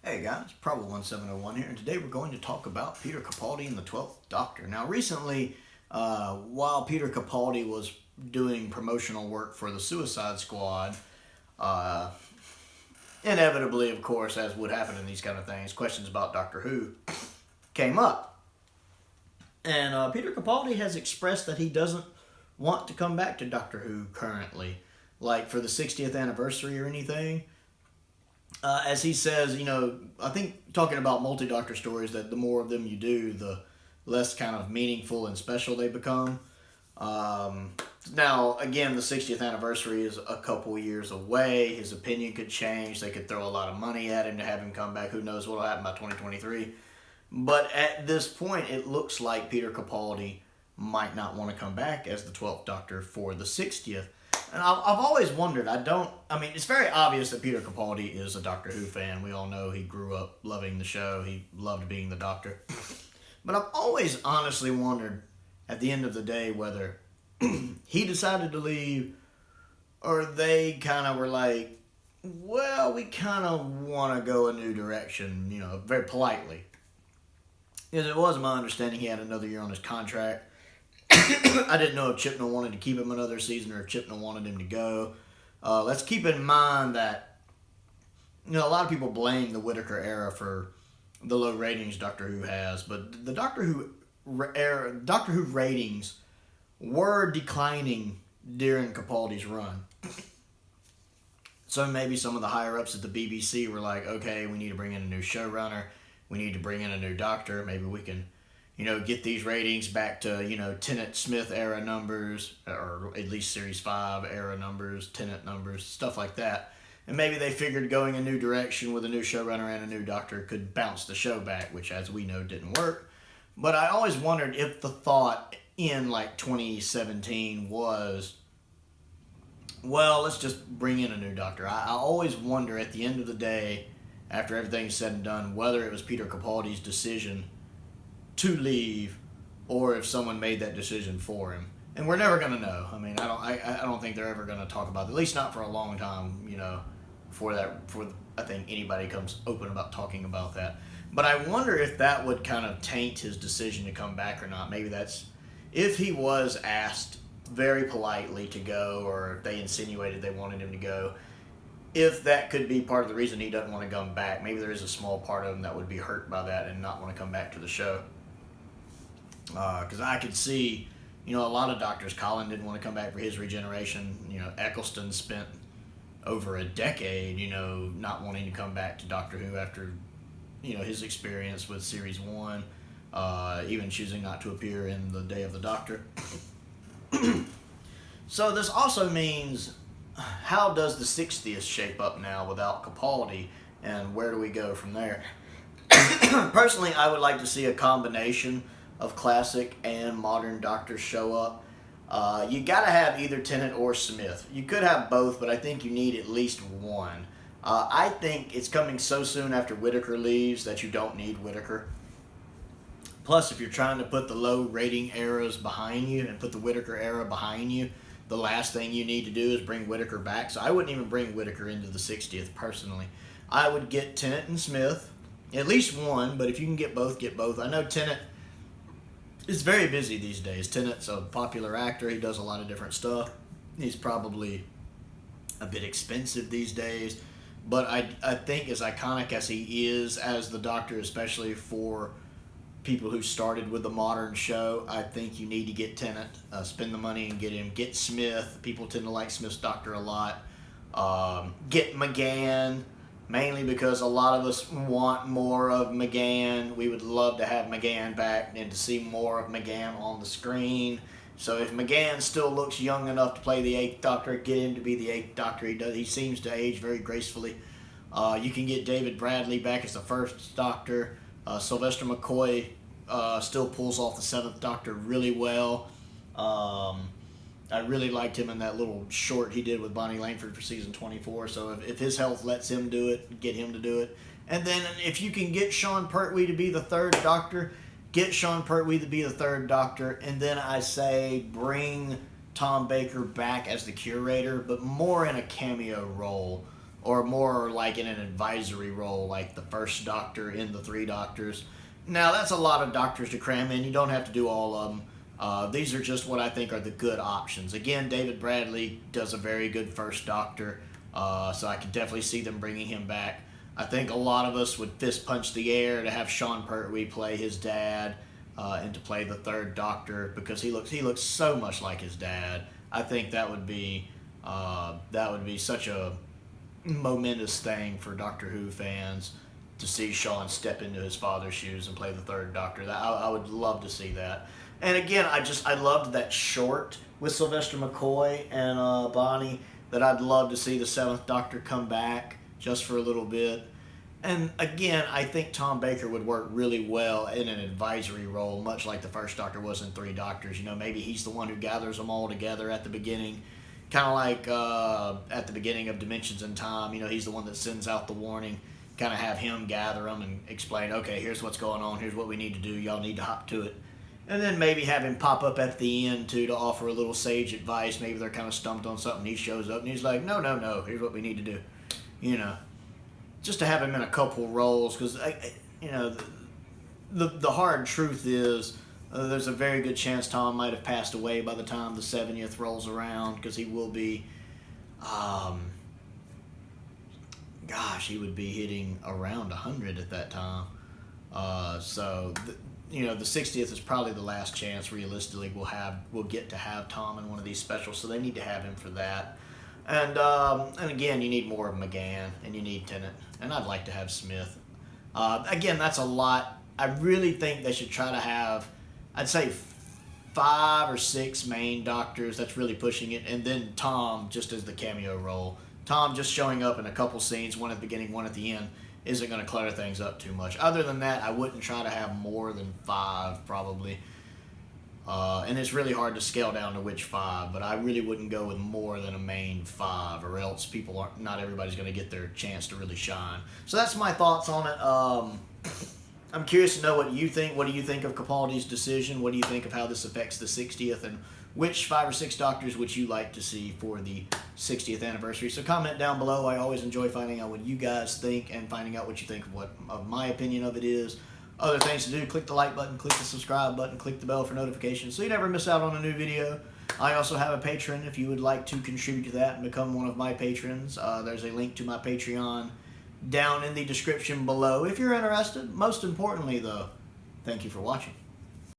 Hey guys, Problem 1701 here, and today we're going to talk about Peter Capaldi and the 12th Doctor. Now recently, while Peter Capaldi was doing promotional work for the Suicide Squad, inevitably, of course, as would happen in these kind of things, questions about Doctor Who came up. And Peter Capaldi has expressed that he doesn't want to come back to Doctor Who currently, like for the 60th anniversary or anything. As he says, I think talking about multi-doctor stories, that the more of them you do, the less kind of meaningful and special they become. Now, again, the 60th anniversary is a couple years away. His opinion could change. They could throw a lot of money at him to have him come back. Who knows what will happen by 2023. But at this point, it looks like Peter Capaldi might not want to come back as the 12th Doctor for the 60th. And I've always wondered, it's very obvious that Peter Capaldi is a Doctor Who fan. We all know he grew up loving the show. He loved being the Doctor. But I've always honestly wondered, at the end of the day, whether he decided to leave or they kind of were like, well, we kind of want to go a new direction, very politely. Because it was my understanding he had another year on his contract. I didn't know if Chibnall wanted to keep him another season or if Chibnall wanted him to go. Let's keep in mind that a lot of people blame the Whittaker era for the low ratings Doctor Who has, but the Doctor Who ratings were declining during Capaldi's run. So maybe some of the higher ups at the BBC were like, okay, we need to bring in a new showrunner. We need to bring in a new Doctor. Maybe we can get these ratings back to, Tennant Smith era numbers, or at least Series 5 era numbers, Tennant numbers, stuff like that. And maybe they figured going a new direction with a new showrunner and a new Doctor could bounce the show back, which, as we know, didn't work. But I always wondered if the thought in, 2017 was, well, let's just bring in a new Doctor. I always wonder at the end of the day, after everything's said and done, whether it was Peter Capaldi's decision to leave, or if someone made that decision for him. And we're never gonna know. I don't think they're ever gonna talk about it, at least not for a long time. Before I think anybody comes open about talking about that. But I wonder if that would kind of taint his decision to come back or not. Maybe that's if he was asked very politely to go, or if they insinuated they wanted him to go. If that could be part of the reason he doesn't want to come back, maybe there is a small part of him that would be hurt by that and not want to come back to the show. Because I could see, a lot of doctors. Colin didn't want to come back for his regeneration. Eccleston spent over a decade, not wanting to come back to Doctor Who after, his experience with Series 1, even choosing not to appear in the Day of the Doctor. So this also means, how does the 60th shape up now without Capaldi, and where do we go from there? Personally, I would like to see a combination of classic and modern Doctors show up. You gotta have either Tennant or Smith. You could have both, but I think you need at least one. I think it's coming so soon after Whittaker leaves that you don't need Whittaker. Plus, if you're trying to put the low rating eras behind you and put the Whittaker era behind you, the last thing you need to do is bring Whittaker back. So I wouldn't even bring Whittaker into the 60th personally. I would get Tennant and Smith, at least one, but if you can get both, get both. I know Tennant is very busy these days. Tennant's a popular actor. He does a lot of different stuff. He's probably a bit expensive these days, but I think as iconic as he is as the Doctor, especially for people who started with the modern show, I think you need to get Tennant, spend the money and get him. Get Smith. People tend to like Smith's Doctor a lot. Get McGann, mainly because a lot of us want more of McGann. We would love to have McGann back and to see more of McGann on the screen. So if McGann still looks young enough to play the 8th Doctor, get him to be the 8th Doctor. He seems to age very gracefully. You can get David Bradley back as the 1st Doctor. Sylvester McCoy still pulls off the 7th Doctor really well. I really liked him in that little short he did with Bonnie Langford for season 24. So if his health lets him do it, get him to do it. And then if you can get Sean Pertwee to be the 3rd Doctor, get Sean Pertwee to be the 3rd Doctor. And then I say bring Tom Baker back as the curator, but more in a cameo role. or more like in an advisory role, like the first doctor in the three doctors. Now, that's a lot of doctors to cram in. You don't have to do all of them. These are just what I think are the good options. Again, David Bradley does a very good first doctor, so I can definitely see them bringing him back. I think a lot of us would fist punch the air to have Sean Pertwee play his dad, and to play the third doctor, because he looks so much like his dad. I think that would be such a momentous thing for Doctor Who fans to see Sean step into his father's shoes and play the third Doctor. I would love to see that. And again, I loved that short with Sylvester McCoy and Bonnie, that I'd love to see the seventh Doctor come back just for a little bit. And again, I think Tom Baker would work really well in an advisory role, much like the first Doctor was in Three Doctors. You know, maybe he's the one who gathers them all together at the beginning. Kind of like at the beginning of Dimensions in Time, you know, he's the one that sends out the warning. Kind of have him gather them and explain, okay, here's what's going on, here's what we need to do, y'all need to hop to it. And then maybe have him pop up at the end, too, to offer a little sage advice. Maybe they're kind of stumped on something, he shows up and he's like, no, here's what we need to do. You know, just to have him in a couple roles, because, you know, the hard truth is, there's a very good chance Tom might have passed away by the time the 70th rolls around, because he will be, he would be hitting around 100 at that time. You know, the 60th is probably the last chance, realistically, we'll get to have Tom in one of these specials, so they need to have him for that. And again, you need more of McGann, and you need Tennant, and I'd like to have Smith. Again, that's a lot. I really think they should try to have, I'd say 5 or 6 main doctors. That's really pushing it. And then Tom just as the cameo role. Tom just showing up in a couple scenes, one at the beginning, one at the end, isn't going to clutter things up too much. Other than that, I wouldn't try to have more than 5 probably. And it's really hard to scale down to which 5, but I really wouldn't go with more than a main 5, or else not everybody's going to get their chance to really shine. So that's my thoughts on it. I'm curious to know what you think. What do you think of Capaldi's decision? What do you think of how this affects the 60th? And which 5 or 6 doctors would you like to see for the 60th anniversary? So comment down below. I always enjoy finding out what you guys think and finding out what you think of my opinion of it is. Other things to do, click the like button, click the subscribe button, click the bell for notifications so you never miss out on a new video. I also have a Patreon if you would like to contribute to that and become one of my patrons. There's a link to my Patreon down in the description below if you're interested. Most importantly, though, thank you for watching.